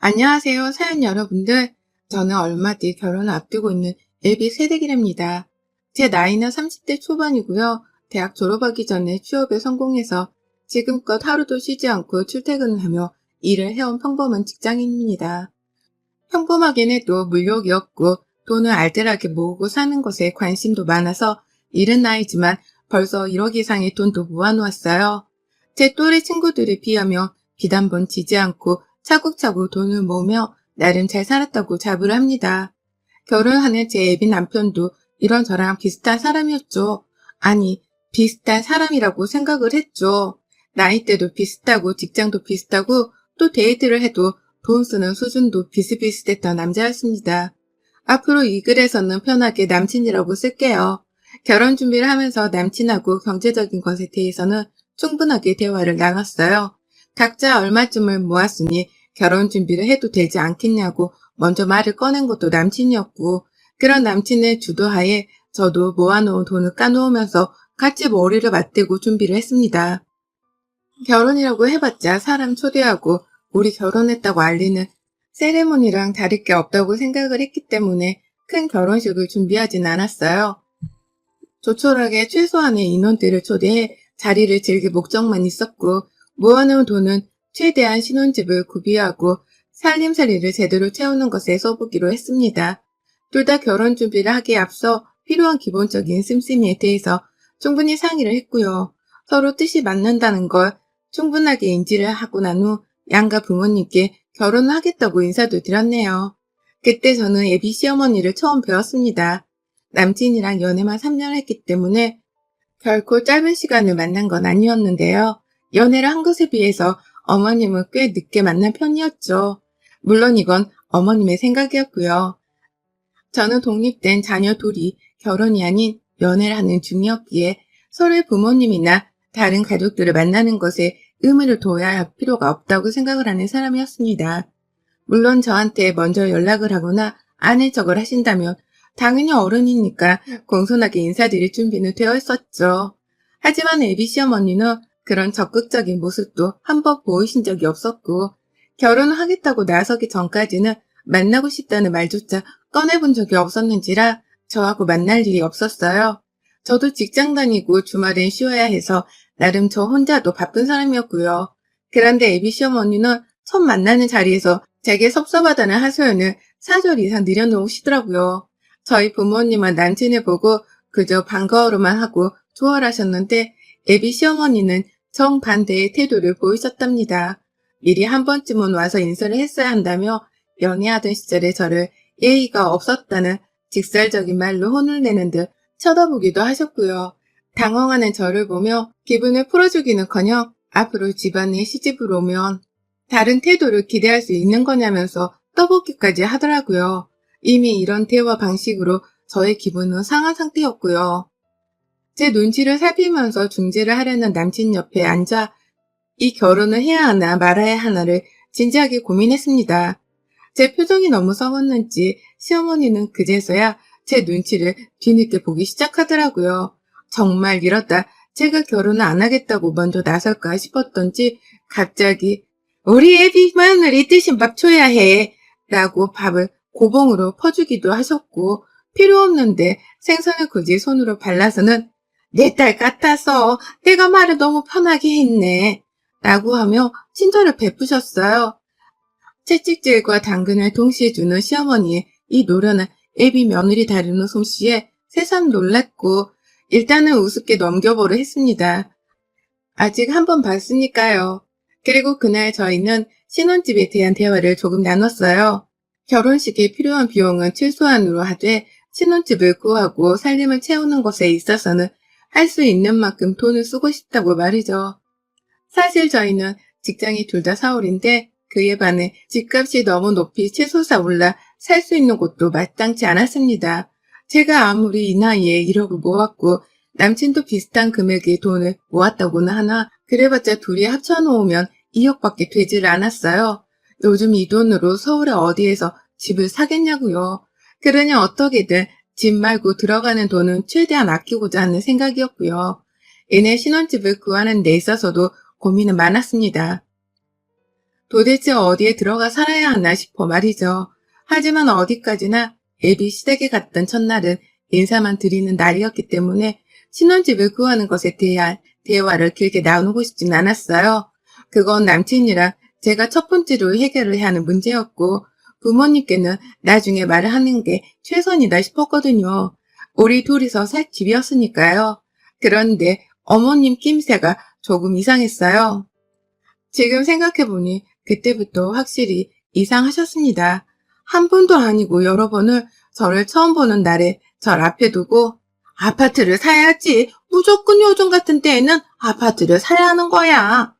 안녕하세요, 사연 여러분들. 저는 얼마 뒤 결혼을 앞두고 있는 예비 새내기랍니다. 제 나이는 30대 초반이고요. 대학 졸업하기 전에 취업에 성공해서 지금껏 하루도 쉬지 않고 출퇴근을 하며 일을 해온 평범한 직장인입니다. 평범하긴 해도 물욕이 없고 돈을 알뜰하게 모으고 사는 것에 관심도 많아서 이른 나이지만 벌써 1억 이상의 돈도 모아놓았어요. 제 또래 친구들에 비하며 빚 한 번 지지 않고 차곡차곡 돈을 모으며 나름 잘 살았다고 자부를 합니다. 결혼하는 제 애비 남편도 이런 저랑 비슷한 사람이었죠. 아니, 비슷한 사람이라고 생각을 했죠. 나이대도 비슷하고 직장도 비슷하고 또 데이트를 해도 돈 쓰는 수준도 비슷비슷했던 남자였습니다. 앞으로 이 글에서는 편하게 남친이라고 쓸게요. 결혼 준비를 하면서 남친하고 경제적인 것에 대해서는 충분하게 대화를 나눴어요. 각자 얼마쯤을 모았으니 결혼 준비를 해도 되지 않겠냐고 먼저 말을 꺼낸 것도 남친이었고, 그런 남친의 주도하에 저도 모아놓은 돈을 까놓으면서 같이 머리를 맞대고 준비를 했습니다. 결혼이라고 해봤자 사람 초대하고 우리 결혼했다고 알리는 세레모니랑 다를 게 없다고 생각을 했기 때문에 큰 결혼식을 준비하진 않았어요. 조촐하게 최소한의 인원들을 초대해 자리를 즐길 목적만 있었고, 모아놓은 돈은 최대한 신혼집을 구비하고 살림살이를 제대로 채우는 것에 써보기로 했습니다. 둘 다 결혼 준비를 하기에 앞서 필요한 기본적인 씀씀이에 대해서 충분히 상의를 했고요. 서로 뜻이 맞는다는 걸 충분하게 인지를 하고 난 후 양가 부모님께 결혼을 하겠다고 인사도 드렸네요. 그때 저는 예비 시어머니를 처음 배웠습니다. 남친이랑 연애만 3년 했기 때문에 결코 짧은 시간을 만난 건 아니었는데요. 연애를 한 것에 비해서 어머님은 꽤 늦게 만난 편이었죠. 물론 이건 어머님의 생각이었고요. 저는 독립된 자녀 둘이 결혼이 아닌 연애를 하는 중이었기에 서로의 부모님이나 다른 가족들을 만나는 것에 의미를 둬야 할 필요가 없다고 생각을 하는 사람이었습니다. 물론 저한테 먼저 연락을 하거나 아는 척을 하신다면 당연히 어른이니까 공손하게 인사드릴 준비는 되어 있었죠. 하지만 애비 시어머니는 그런 적극적인 모습도 한 번 보이신 적이 없었고, 결혼을 하겠다고 나서기 전까지는 만나고 싶다는 말조차 꺼내본 적이 없었는지라 저하고 만날 일이 없었어요. 저도 직장 다니고 주말엔 쉬어야 해서 나름 저 혼자도 바쁜 사람이었고요. 그런데 애비 시어머니는 처음 만나는 자리에서 제게 섭섭하다는 하소연을 4절 이상 늘여놓으시더라고요. 저희 부모님은 남친을 보고 그저 반가워로만 하고 좋아하셨는데 애비 시어머니는 정반대의 태도를 보이셨답니다. 미리 한 번쯤은 와서 인사를 했어야 한다며 연애하던 시절에 저를 예의가 없었다는 직설적인 말로 혼을 내는 듯 쳐다보기도 하셨고요. 당황하는 저를 보며 기분을 풀어주기는커녕 앞으로 집안에 시집을 오면 다른 태도를 기대할 수 있는 거냐면서 떠보기까지 하더라고요. 이미 이런 대화 방식으로 저의 기분은 상한 상태였고요. 제 눈치를 살피면서 중재를 하려는 남친 옆에 앉아 이 결혼을 해야 하나 말아야 하나를 진지하게 고민했습니다. 제 표정이 너무 썩었는지 시어머니는 그제서야 제 눈치를 뒤늦게 보기 시작하더라고요. 정말 이러다 제가 결혼을 안 하겠다고 먼저 나설까 싶었던지 갑자기 우리 애비 며느리 드신 밥 줘야 해 라고 밥을 고봉으로 퍼주기도 하셨고, 필요 없는데 생선을 굳이 손으로 발라서는 내 딸 같아서 내가 말을 너무 편하게 했네 라고 하며 친절을 베푸셨어요. 채찍질과 당근을 동시에 주는 시어머니의 이 노련한 애비 며느리 다루는 솜씨에 새삼 놀랐고 일단은 우습게 넘겨보려 했습니다. 아직 한 번 봤으니까요. 그리고 그날 저희는 신혼집에 대한 대화를 조금 나눴어요. 결혼식에 필요한 비용은 최소한으로 하되 신혼집을 구하고 살림을 채우는 것에 있어서는 할 수 있는 만큼 돈을 쓰고 싶다고 말이죠. 사실 저희는 직장이 둘 다 서울인데 그에 반해 집값이 너무 높이 치솟아 올라 살 수 있는 곳도 마땅치 않았습니다. 제가 아무리 이 나이에 1억을 모았고 남친도 비슷한 금액의 돈을 모았다고는 하나 그래봤자 둘이 합쳐놓으면 2억밖에 되질 않았어요. 요즘 이 돈으로 서울에 어디에서 집을 사겠냐고요. 그러니 어떻게든 집 말고 들어가는 돈은 최대한 아끼고자 하는 생각이었고요. 이내 신혼집을 구하는 데 있어서도 고민은 많았습니다. 도대체 어디에 들어가 살아야 하나 싶어 말이죠. 하지만 어디까지나 애비 시댁에 갔던 첫날은 인사만 드리는 날이었기 때문에 신혼집을 구하는 것에 대한 대화를 길게 나누고 싶진 않았어요. 그건 남친이랑 제가 첫 번째로 해결을 해야 하는 문제였고 부모님께는 나중에 말을 하는 게 최선이다 싶었거든요. 우리 둘이서 살 집이었으니까요. 그런데 어머님 낌새가 조금 이상했어요. 지금 생각해보니 그때부터 확실히 이상하셨습니다. 한 번도 아니고 여러 번을 저를 처음 보는 날에 절 앞에 두고 아파트를 사야지. 무조건 요즘 같은 때에는 아파트를 사야 하는 거야.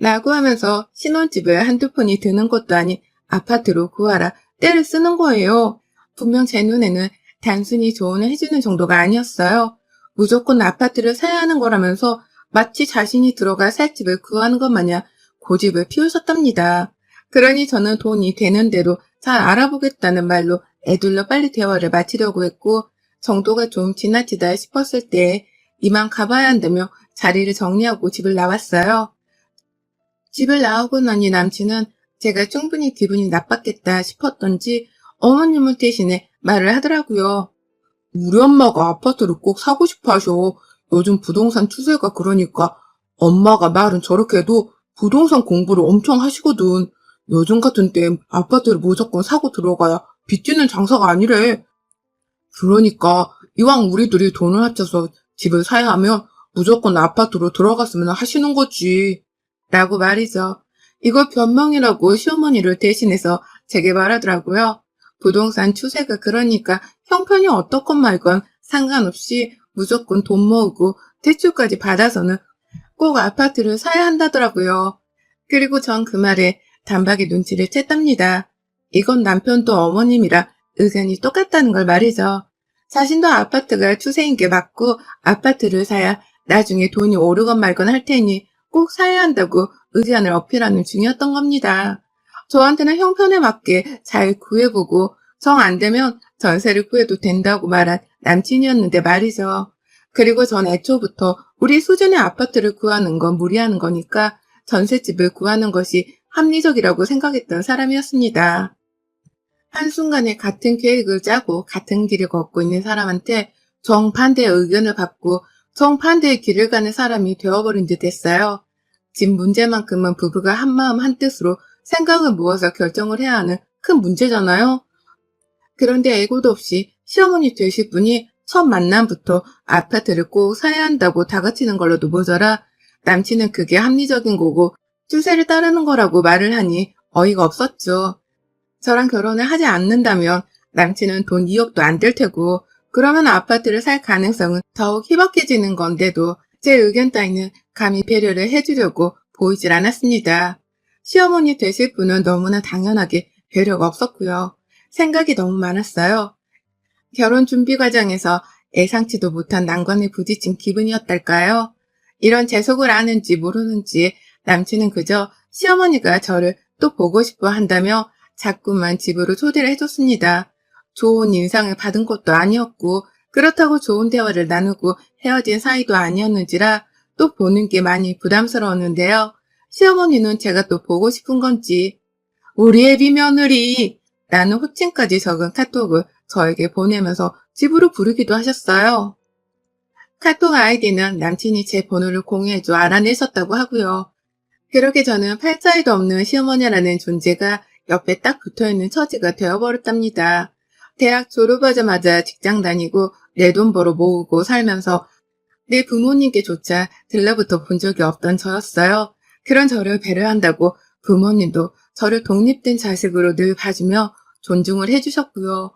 라고 하면서 신혼집을 한두 푼이 드는 것도 아닌 아파트로 구하라 떼를 쓰는 거예요. 분명 제 눈에는 단순히 조언을 해주는 정도가 아니었어요. 무조건 아파트를 사야 하는 거라면서 마치 자신이 들어갈 살 집을 구하는 것 마냥 고집을 피우셨답니다. 그러니 저는 돈이 되는 대로 잘 알아보겠다는 말로 애둘러 빨리 대화를 마치려고 했고 정도가 좀 지나치다 싶었을 때 이만 가봐야 한다며 자리를 정리하고 집을 나왔어요. 집을 나오고 나니 남친은 제가 충분히 기분이 나빴겠다 싶었던지 어머님을 대신해 말을 하더라고요. 우리 엄마가 아파트를 꼭 사고 싶어 하셔. 요즘 부동산 추세가 그러니까 엄마가 말은 저렇게 해도 부동산 공부를 엄청 하시거든. 요즘 같은 때 아파트를 무조건 사고 들어가야 빚지는 장사가 아니래. 그러니까 이왕 우리들이 돈을 합쳐서 집을 사야 하면 무조건 아파트로 들어갔으면 하시는 거지. 라고 말이죠. 이걸 변명이라고 시어머니를 대신해서 제게 말하더라고요. 부동산 추세가 그러니까 형편이 어떻건 말건 상관없이 무조건 돈 모으고 대출까지 받아서는 꼭 아파트를 사야 한다더라고요. 그리고 전 그 말에 단박에 눈치를 챘답니다. 이건 남편도 어머님이랑 의견이 똑같다는 걸 말이죠. 자신도 아파트가 추세인 게 맞고 아파트를 사야 나중에 돈이 오르건 말건 할 테니 꼭 사야 한다고 의견을 어필하는 중이었던 겁니다. 저한테는 형편에 맞게 잘 구해보고 정 안 되면 전세를 구해도 된다고 말한 남친이었는데 말이죠. 그리고 전 애초부터 우리 수준의 아파트를 구하는 건 무리하는 거니까 전셋집을 구하는 것이 합리적이라고 생각했던 사람이었습니다. 한순간에 같은 계획을 짜고 같은 길을 걷고 있는 사람한테 정반대의 의견을 받고 정반대의 길을 가는 사람이 되어버린 듯 했어요. 집 문제만큼은 부부가 한마음 한뜻으로 생각을 모아서 결정을 해야 하는 큰 문제잖아요. 그런데 애고도 없이 시어머니 되실 분이 첫 만남부터 아파트를 꼭 사야 한다고 다그치는 걸로도 모자라 남친은 그게 합리적인 거고 추세를 따르는 거라고 말을 하니 어이가 없었죠. 저랑 결혼을 하지 않는다면 남친은 돈 2억도 안 될 테고 그러면 아파트를 살 가능성은 더욱 희박해지는 건데도 제 의견 따위는 감히 배려를 해주려고 보이질 않았습니다. 시어머니 되실 분은 너무나 당연하게 배려가 없었고요. 생각이 너무 많았어요. 결혼 준비 과정에서 예상치도 못한 난관에 부딪힌 기분이었달까요? 이런 제 속을 아는지 모르는지 남친은 그저 시어머니가 저를 또 보고 싶어 한다며 자꾸만 집으로 초대를 해줬습니다. 좋은 인상을 받은 것도 아니었고 그렇다고 좋은 대화를 나누고 헤어진 사이도 아니었는지라 또 보는 게 많이 부담스러웠는데요. 시어머니는 제가 또 보고 싶은 건지 우리 애비 며느리 라는 호칭까지 적은 카톡을 저에게 보내면서 집으로 부르기도 하셨어요. 카톡 아이디는 남친이 제 번호를 공유해줘 알아내셨다고 하고요. 그렇게 저는 팔자에도 없는 시어머니라는 존재가 옆에 딱 붙어있는 처지가 되어버렸답니다. 대학 졸업하자마자 직장 다니고 내 돈 벌어 모으고 살면서 내 부모님께조차 들러붙어 본 적이 없던 저였어요. 그런 저를 배려한다고 부모님도 저를 독립된 자식으로 늘 봐주며 존중을 해주셨고요.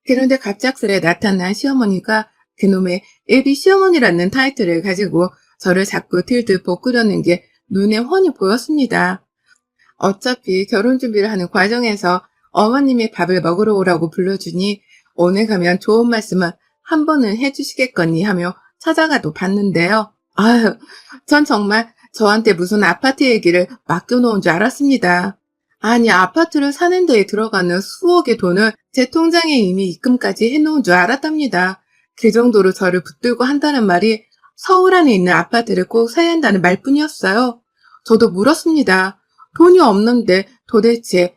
그런데 갑작스레 나타난 시어머니가 그놈의 예비 시어머니라는 타이틀을 가지고 저를 자꾸 들들 볶으려는 게 눈에 훤히 보였습니다. 어차피 결혼 준비를 하는 과정에서 어머님이 밥을 먹으러 오라고 불러주니 오늘 가면 좋은 말씀은 한 번은 해주시겠거니 하며 찾아가도 봤는데요. 아유, 전 정말 저한테 무슨 아파트 얘기를 맡겨놓은 줄 알았습니다. 아니, 아파트를 사는 데에 들어가는 수억의 돈을 제 통장에 이미 입금까지 해놓은 줄 알았답니다. 그 정도로 저를 붙들고 한다는 말이 서울 안에 있는 아파트를 꼭 사야 한다는 말뿐이었어요. 저도 물었습니다. 돈이 없는데 도대체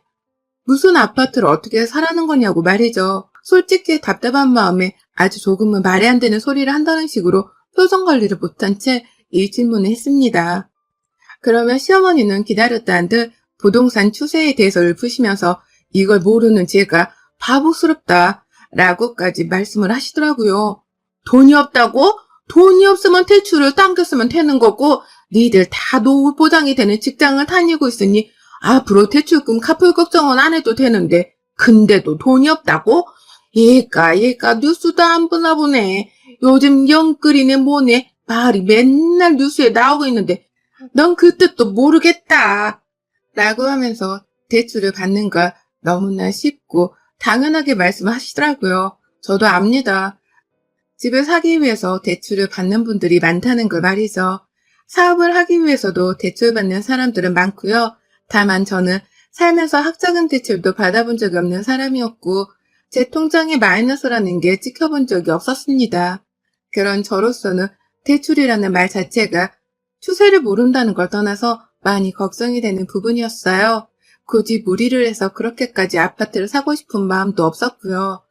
무슨 아파트를 어떻게 사라는 거냐고 말이죠. 솔직히 답답한 마음에 아주 조금은 말이 안 되는 소리를 한다는 식으로 표정 관리를 못한 채 이 질문을 했습니다. 그러면 시어머니는 기다렸다는 듯 부동산 추세에 대해서 푸시면서 이걸 모르는 제가 바보스럽다 라고까지 말씀을 하시더라고요. 돈이 없다고? 돈이 없으면 대출을 당겼으면 되는 거고 니들 다 노후 보장이 되는 직장을 다니고 있으니 앞으로 대출금 갚을 걱정은 안 해도 되는데 근데도 돈이 없다고? 얘가 뉴스도 안 보나 보네. 요즘 영끌이네 뭐네 말이 맨날 뉴스에 나오고 있는데 넌 그 뜻도 모르겠다. 라고 하면서 대출을 받는 걸 너무나 쉽고 당연하게 말씀하시더라고요. 저도 압니다. 집을 사기 위해서 대출을 받는 분들이 많다는 걸 말이죠. 사업을 하기 위해서도 대출받는 사람들은 많고요. 다만 저는 살면서 학자금 대출도 받아본 적이 없는 사람이었고 제 통장에 마이너스라는 게 찍혀본 적이 없었습니다. 그런 저로서는 대출이라는 말 자체가 추세를 모른다는 걸 떠나서 많이 걱정이 되는 부분이었어요. 굳이 무리를 해서 그렇게까지 아파트를 사고 싶은 마음도 없었고요.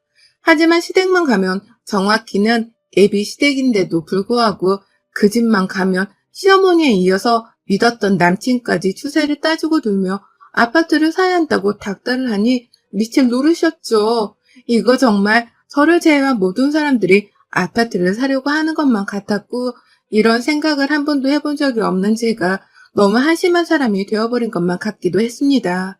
하지만 시댁만 가면 정확히는 예비 시댁인데도 불구하고 그 집만 가면 시어머니에 이어서 믿었던 남친까지 추세를 따지고 돌며 아파트를 사야 한다고 닥달을 하니 미칠 노릇이었죠. 이거 정말 저를 제외한 모든 사람들이 아파트를 사려고 하는 것만 같았고 이런 생각을 한 번도 해본 적이 없는 제가 너무 한심한 사람이 되어버린 것만 같기도 했습니다.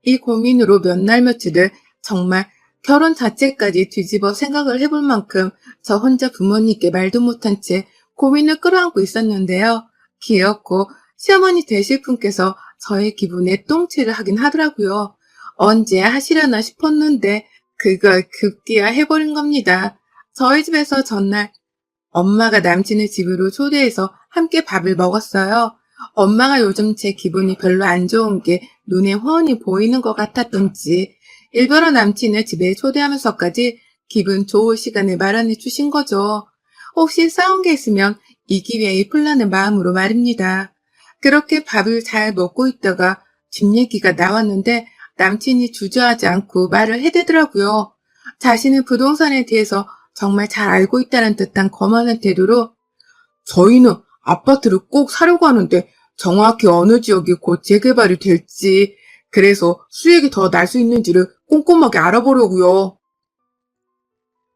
이 고민으로 몇 날 며칠을 정말 결혼 자체까지 뒤집어 생각을 해볼 만큼 저 혼자 부모님께 말도 못한 채 고민을 끌어안고 있었는데요. 귀엽고 시어머니 되실 분께서 저의 기분에 똥칠을 하긴 하더라고요. 언제 하시려나 싶었는데 그걸 급기야 해버린 겁니다. 저희 집에서 전날 엄마가 남친을 집으로 초대해서 함께 밥을 먹었어요. 엄마가 요즘 제 기분이 별로 안 좋은 게 눈에 훤히 보이는 것 같았던지 일부러 남친을 집에 초대하면서까지 기분 좋을 시간을 마련해 주신 거죠. 혹시 싸운 게 있으면 이 기회에 풀라는 마음으로 말입니다. 그렇게 밥을 잘 먹고 있다가 집 얘기가 나왔는데 남친이 주저하지 않고 말을 해대더라고요. 자신은 부동산에 대해서 정말 잘 알고 있다는 듯한 거만한 태도로 저희는 아파트를 꼭 사려고 하는데 정확히 어느 지역이 곧 재개발이 될지 그래서 수익이 더 날 수 있는지를 꼼꼼하게 알아보려고요.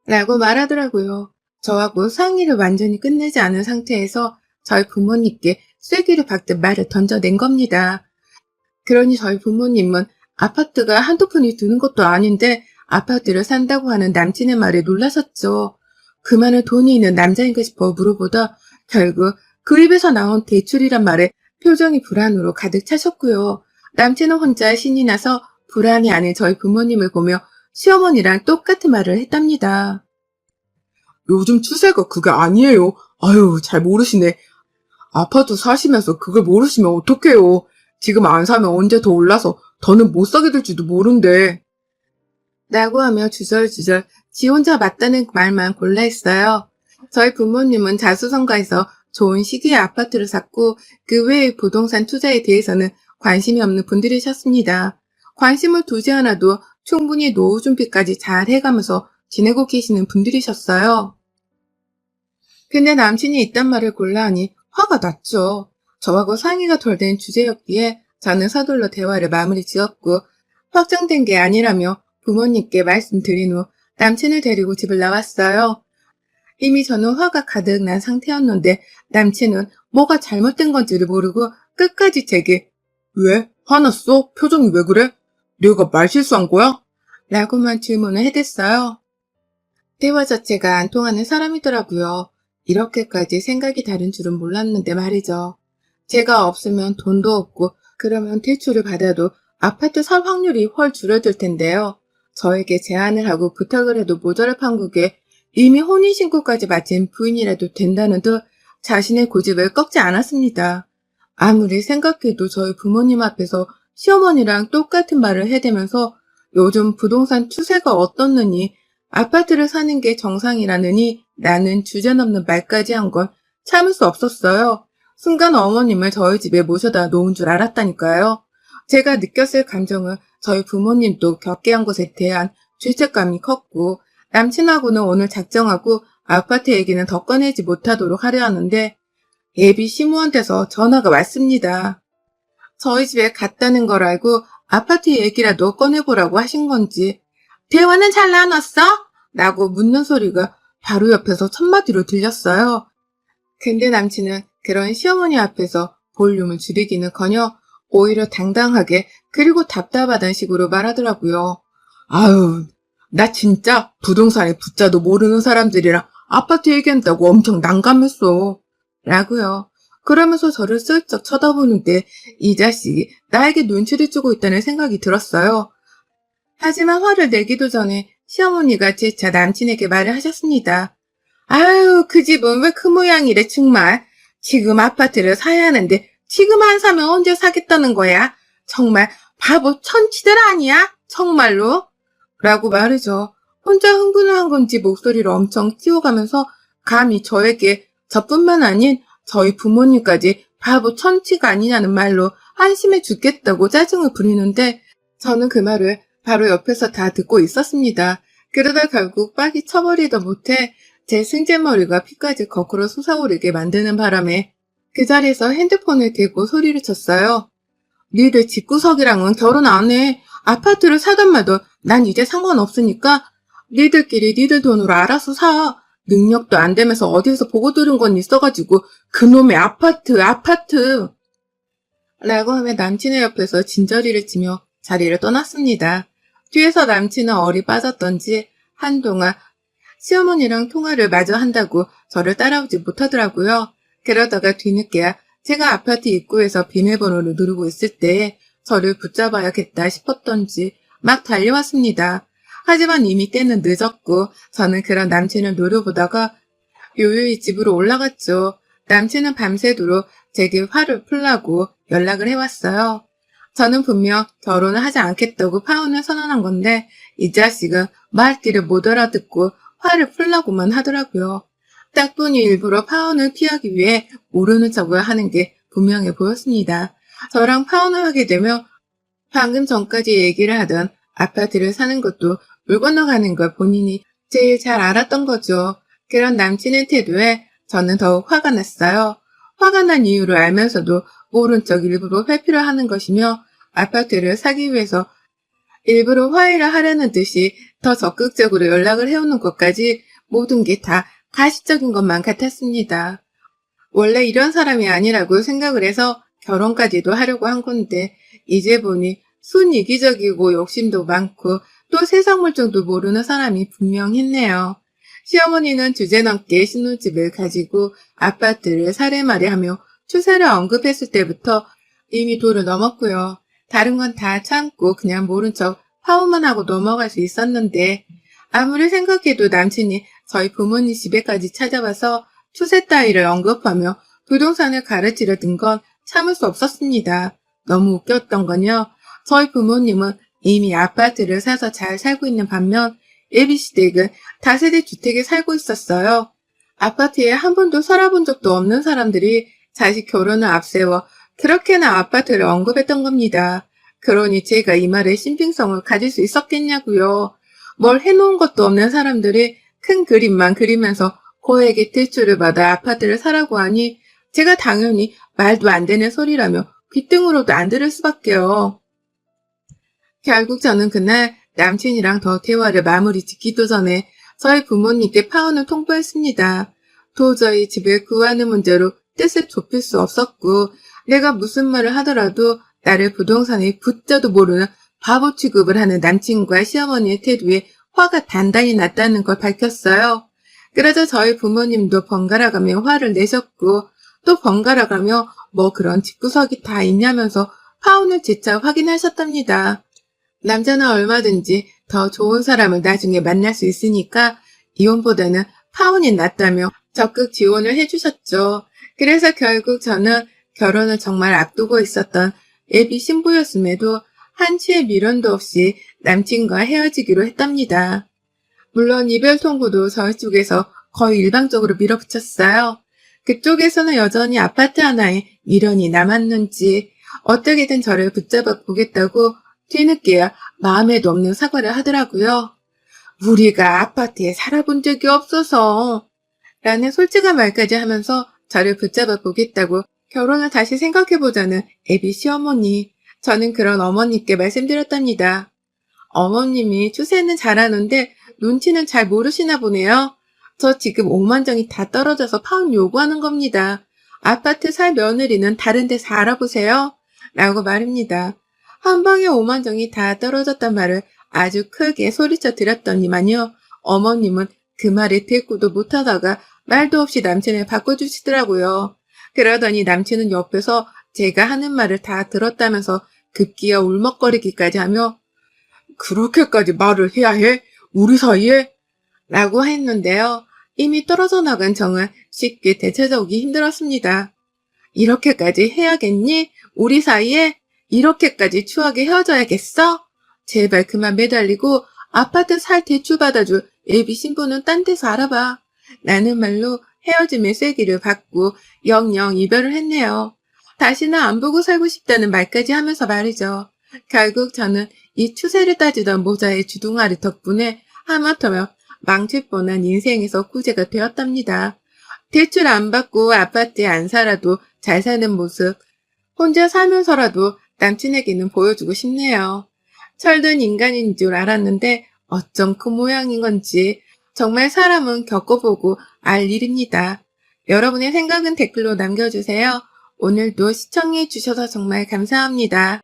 라고 말하더라고요. 저하고 상의를 완전히 끝내지 않은 상태에서 저희 부모님께 쐐기를 박듯 말을 던져낸 겁니다. 그러니 저희 부모님은 아파트가 한두 푼이 드는 것도 아닌데 아파트를 산다고 하는 남친의 말에 놀라셨죠. 그만한 돈이 있는 남자인가 싶어 물어보다 결국 그 입에서 나온 대출이란 말에 표정이 불안으로 가득 차셨고요. 남친은 혼자 신이 나서 불안이 아닌 저희 부모님을 보며 시어머니랑 똑같은 말을 했답니다. 요즘 추세가 그게 아니에요. 아유, 잘 모르시네. 아파트 사시면서 그걸 모르시면 어떡해요. 지금 안 사면 언제 더 올라서 더는 못 사게 될지도 모른대. 라고 하며 주절주절 지 혼자 맞다는 말만 골라 했어요. 저희 부모님은 자수성가해서 좋은 시기에 아파트를 샀고 그 외의 부동산 투자에 대해서는 관심이 없는 분들이셨습니다. 관심을 두지 않아도 충분히 노후 준비까지 잘 해가면서 지내고 계시는 분들이셨어요. 근데 남친이 이딴 말을 골라 하니 화가 났죠. 저하고 상의가 덜 된 주제였기에 저는 서둘러 대화를 마무리 지었고 확정된 게 아니라며 부모님께 말씀드린 후 남친을 데리고 집을 나왔어요. 이미 저는 화가 가득 난 상태였는데 남친은 뭐가 잘못된 건지를 모르고 끝까지 제게 왜? 화났어? 표정이 왜 그래? 내가 말 실수한 거야? 라고만 질문을 해댔어요. 대화 자체가 안 통하는 사람이더라고요. 이렇게까지 생각이 다른 줄은 몰랐는데 말이죠. 제가 없으면 돈도 없고 그러면 대출을 받아도 아파트 살 확률이 훨 줄어들 텐데요. 저에게 제안을 하고 부탁을 해도 모자랄 판국에 이미 혼인신고까지 마친 부인이라도 된다는 듯 자신의 고집을 꺾지 않았습니다. 아무리 생각해도 저희 부모님 앞에서 시어머니랑 똑같은 말을 해대면서 요즘 부동산 추세가 어떻느니 아파트를 사는 게 정상이라느니 나는 주제넘는 말까지 한 건 참을 수 없었어요. 순간 어머님을 저희 집에 모셔다 놓은 줄 알았다니까요. 제가 느꼈을 감정은 저희 부모님도 겪게 한 것에 대한 죄책감이 컸고, 남친하고는 오늘 작정하고 아파트 얘기는 더 꺼내지 못하도록 하려 하는데, 예비 시무원께서 전화가 왔습니다. 저희 집에 갔다는 걸 알고 아파트 얘기라도 꺼내보라고 하신 건지, 대화는 잘 나눴어? 라고 묻는 소리가 바로 옆에서 첫마디로 들렸어요. 근데 남친은 그런 시어머니 앞에서 볼륨을 줄이기는커녕 오히려 당당하게 그리고 답답하다는 식으로 말하더라고요. 아유, 나 진짜 부동산에 붙자도 모르는 사람들이랑 아파트 얘기한다고 엄청 난감했어. 라고요. 그러면서 저를 슬쩍 쳐다보는데 이 자식이 나에게 눈치를 주고 있다는 생각이 들었어요. 하지만 화를 내기도 전에 시어머니가 재차 남친에게 말을 하셨습니다. 아유, 그 집은 왜 그 모양이래 정말. 지금 아파트를 사야 하는데 지금 안 사면 언제 사겠다는 거야? 정말 바보 천치들 아니야? 정말로? 라고 말이죠. 혼자 흥분한 건지 목소리를 엄청 띄워가면서 감히 저에게 저뿐만 아닌 저희 부모님까지 바보 천치가 아니냐는 말로 한심해 죽겠다고 짜증을 부리는데 저는 그 말을 바로 옆에서 다 듣고 있었습니다. 그러다 결국 빡이 쳐버리다 못해 제 승질머리가 피까지 거꾸로 솟아오르게 만드는 바람에 그 자리에서 핸드폰을 대고 소리를 쳤어요. 니들 집구석이랑은 결혼 안 해. 아파트를 사든 말든 난 이제 상관없으니까 니들끼리 니들 돈으로 알아서 사. 능력도 안 되면서 어디에서 보고 들은 건 있어가지고 그놈의 아파트. 라고 하며 남친의 옆에서 진저리를 치며 자리를 떠났습니다. 뒤에서 남친은 얼이 빠졌던지 한동안 시어머니랑 통화를 마저 한다고 저를 따라오지 못하더라고요. 그러다가 뒤늦게야 제가 아파트 입구에서 비밀번호를 누르고 있을 때 저를 붙잡아야겠다 싶었던지 막 달려왔습니다. 하지만 이미 때는 늦었고 저는 그런 남친을 노려보다가 요요히 집으로 올라갔죠. 남친은 밤새도록 제게 화를 풀라고 연락을 해왔어요. 저는 분명 결혼을 하지 않겠다고 파혼을 선언한 건데 이 자식은 말귀를 못 알아듣고 화를 풀라고만 하더라고요. 딱 보니 일부러 파혼을 피하기 위해 모르는 척을 하는 게 분명해 보였습니다. 저랑 파혼을 하게 되면 방금 전까지 얘기를 하던 아파트를 사는 것도 물 건너가는 걸 본인이 제일 잘 알았던 거죠. 그런 남친의 태도에 저는 더욱 화가 났어요. 화가 난 이유를 알면서도 모른 척 일부러 회피를 하는 것이며 아파트를 사기 위해서 일부러 화해를 하려는 듯이 더 적극적으로 연락을 해오는 것까지 모든 게 다 가시적인 것만 같았습니다. 원래 이런 사람이 아니라고 생각을 해서 결혼까지도 하려고 한 건데 이제 보니 순이기적이고 욕심도 많고 또 세상 물정도 모르는 사람이 분명했네요. 시어머니는 주제넘게 신혼집을 가지고 아파트를 사례말이하며 추세를 언급했을 때부터 이미 도를 넘었고요. 다른 건 다 참고 그냥 모른 척 파혼만 하고 넘어갈 수 있었는데 아무리 생각해도 남친이 저희 부모님 집에까지 찾아와서 추세 따위를 언급하며 부동산을 가르치려 든 건 참을 수 없었습니다. 너무 웃겼던 건요. 저희 부모님은 이미 아파트를 사서 잘 살고 있는 반면 예비시댁은 다세대 주택에 살고 있었어요. 아파트에 한 번도 살아본 적도 없는 사람들이 자식 결혼을 앞세워 그렇게나 아파트를 언급했던 겁니다. 그러니 제가 이 말에 신빙성을 가질 수 있었겠냐고요. 뭘 해놓은 것도 없는 사람들이 큰 그림만 그리면서 고액의 대출을 받아 아파트를 사라고 하니 제가 당연히 말도 안 되는 소리라며 귓등으로도 안 들을 수밖에요. 결국 저는 그날 남친이랑 더 대화를 마무리 짓기도 전에 저희 부모님께 파혼을 통보했습니다. 도저히 집을 구하는 문제로 뜻을 좁힐 수 없었고 내가 무슨 말을 하더라도 나를 부동산에 붙자도 모르는 바보 취급을 하는 남친과 시어머니의 태도에 화가 단단히 났다는 걸 밝혔어요. 그러자 저희 부모님도 번갈아가며 화를 내셨고 또 번갈아가며 뭐 그런 집구석이 다 있냐면서 파혼을 재차 확인하셨답니다. 남자는 얼마든지 더 좋은 사람을 나중에 만날 수 있으니까 이혼보다는 파혼이 낫다며 적극 지원을 해주셨죠. 그래서 결국 저는 결혼을 정말 앞두고 있었던 예비 신부였음에도 한치의 미련도 없이 남친과 헤어지기로 했답니다. 물론 이별 통보도 저희 쪽에서 거의 일방적으로 밀어붙였어요. 그쪽에서는 여전히 아파트 하나에 미련이 남았는지 어떻게든 저를 붙잡아 보겠다고 뒤늦게야 마음에도 없는 사과를 하더라고요. 우리가 아파트에 살아본 적이 없어서 라는 솔직한 말까지 하면서 저를 붙잡아 보겠다고 결혼을 다시 생각해보자는 애비 시어머니. 저는 그런 어머님께 말씀드렸답니다. 어머님이 추세는 잘하는데 눈치는 잘 모르시나 보네요. 저 지금 5만 정이 다 떨어져서 파혼 요구하는 겁니다. 아파트 살 며느리는 다른 데서 알아보세요. 라고 말입니다. 한 방에 5만 정이 다 떨어졌단 말을 아주 크게 소리쳐 드렸더니만요. 어머님은 그 말에 대꾸도 못하다가 말도 없이 남친을 바꿔주시더라고요. 그러더니 남친은 옆에서 제가 하는 말을 다 들었다면서 급기야 울먹거리기까지 하며 그렇게까지 말을 해야 해? 우리 사이에? 라고 했는데요. 이미 떨어져 나간 정은 쉽게 되찾아오기 힘들었습니다. 이렇게까지 해야겠니? 우리 사이에? 이렇게까지 추하게 헤어져야겠어? 제발 그만 매달리고 아파트 살 대출 받아줄 예비 신부는 딴 데서 알아봐. 라는 말로 헤어짐의 쐐기를 받고 영영 이별을 했네요. 다시는 안 보고 살고 싶다는 말까지 하면서 말이죠. 결국 저는 이 추세를 따지던 모자의 주둥아리 덕분에 하마터면 망칠 뻔한 인생에서 구제가 되었답니다. 대출 안 받고 아파트에 안 살아도 잘 사는 모습, 혼자 살면서라도 남친에게는 보여주고 싶네요. 철든 인간인 줄 알았는데 어쩜 그 모양인 건지 정말 사람은 겪어보고 알 일입니다. 여러분의 생각은 댓글로 남겨주세요. 오늘도 시청해 주셔서 정말 감사합니다.